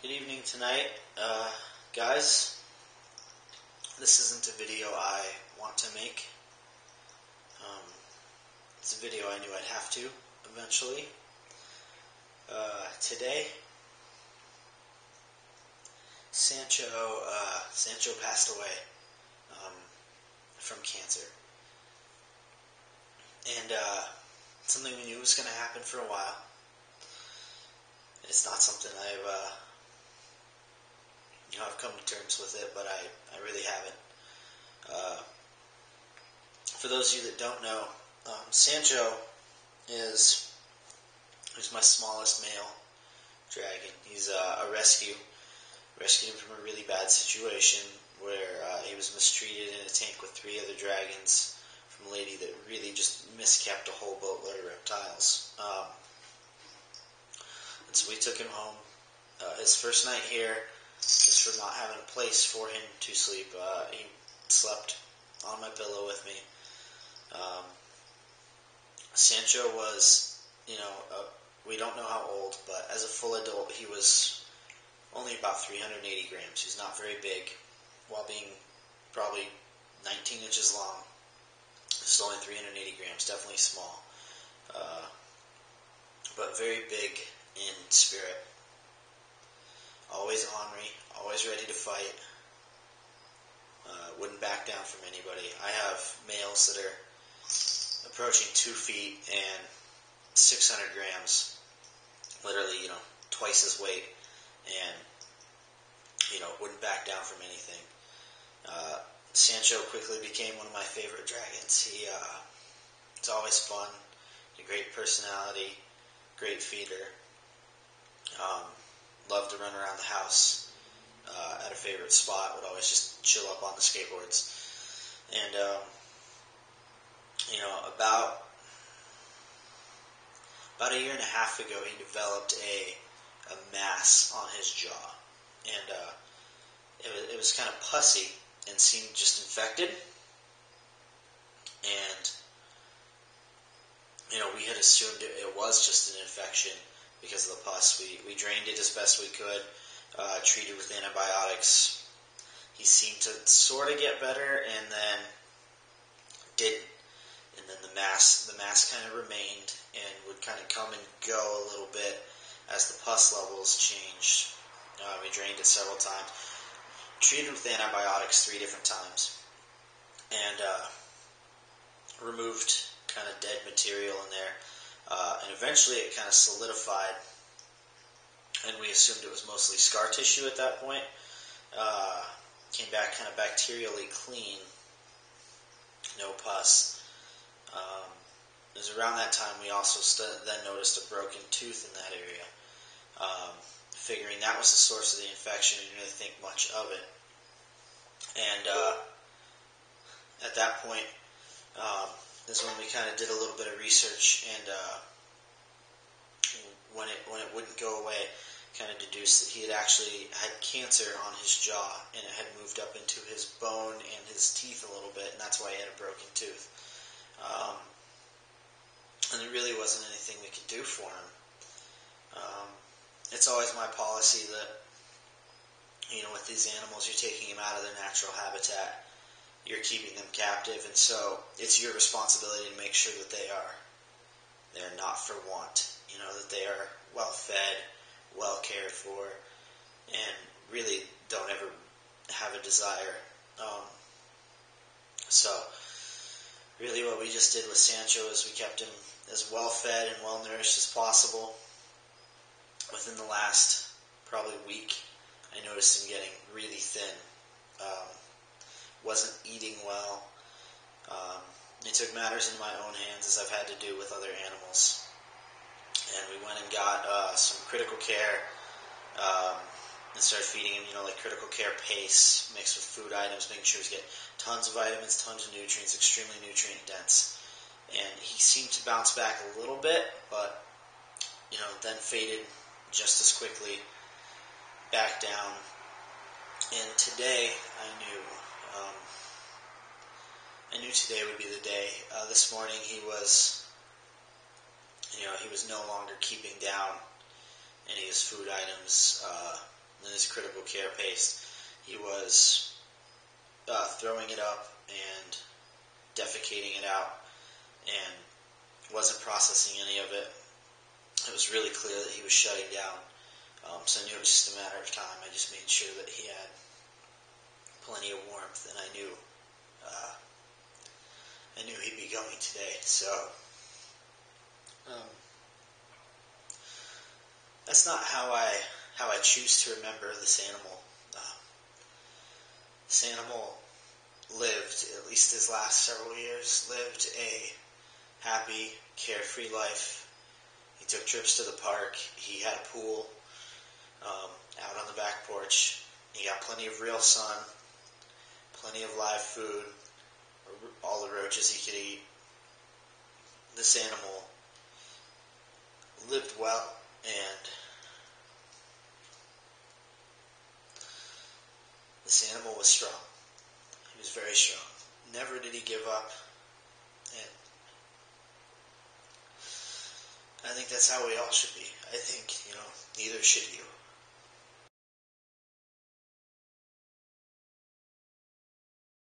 Good evening tonight, guys. This isn't a video I want to make. It's a video I knew I'd have to eventually. Today, Sancho passed away from cancer, and something we knew was going to happen for a while. It's not something I've come to terms with it, but I really haven't. For those of you that don't know, Sancho is my smallest male dragon. He's a rescue. Rescued him from a really bad situation where he was mistreated in a tank with 3 other dragons from a lady that really just miskept a whole boatload of reptiles. And so we took him home. His first night here, just for not having a place for him to sleep, he slept on my pillow with me. Sancho was, we don't know how old, but as a full adult, he was only about 380 grams. He's not very big, while being probably 19 inches long. It's only 380 grams, definitely small, but very big in spirit. Always ornery, always ready to fight. Wouldn't back down from anybody. I have males that are approaching 2 feet and 600 grams, literally, twice his weight, and, wouldn't back down from anything. Sancho quickly became one of my favorite dragons. It's always fun, a great personality, great feeder. Loved to run around the house at a favorite spot, would always just chill up on the skateboards. And, about a year and a half ago, he developed a mass on his jaw. And it was kind of pussy and seemed just infected. And, we had assumed it was just an infection because of the pus. We drained it as best we could, treated with antibiotics. He seemed to sort of get better, and then didn't. And then the mass kind of remained and would kind of come and go a little bit as the pus levels changed. We drained it several times, treated with antibiotics 3 different times, and removed kind of dead material in there. And eventually it kind of solidified, and we assumed it was mostly scar tissue at that point. Came back kind of bacterially clean, no pus. It was around that time we also then noticed a broken tooth in that area. Figuring that was the source of the infection, we didn't really think much of it. And at that point is when we kind of did a little bit of research, and when it wouldn't go away, kind of deduced that he had actually had cancer on his jaw, and it had moved up into his bone and his teeth a little bit, and that's why he had a broken tooth. And there really wasn't anything we could do for him. It's always my policy that, with these animals, you're taking them out of their natural habitat. You're keeping them captive, and so it's your responsibility to make sure that they're not for want. That they are well fed, well cared for, and really don't ever have a desire. So really what we just did with Sancho is we kept him as well fed and well nourished as possible. Within the last probably week, I noticed him getting really thin. Wasn't eating well. I took matters into my own hands, as I've had to do with other animals. And we went and got some critical care and started feeding him, like critical care paste mixed with food items, making sure he was getting tons of vitamins, tons of nutrients, extremely nutrient dense. And he seemed to bounce back a little bit, but, then faded just as quickly back down. And today I knew today would be the day. This morning he was no longer keeping down any of his food items. in his critical care paste, he was throwing it up and defecating it out and wasn't processing any of it. It was really clear that he was shutting down. So I knew it was just a matter of time. I just made sure that he had plenty of warmth, and I knew he'd be going today. So that's not how I choose to remember this animal. This animal lived, at least his last several years, lived a happy, carefree life. He took trips to the park. He had a pool out on the back porch. He got plenty of real sun, plenty of live food, all the roaches he could eat. This animal lived well, and this animal was strong. He was very strong. Never did he give up, and I think that's how we all should be. I think, neither should you.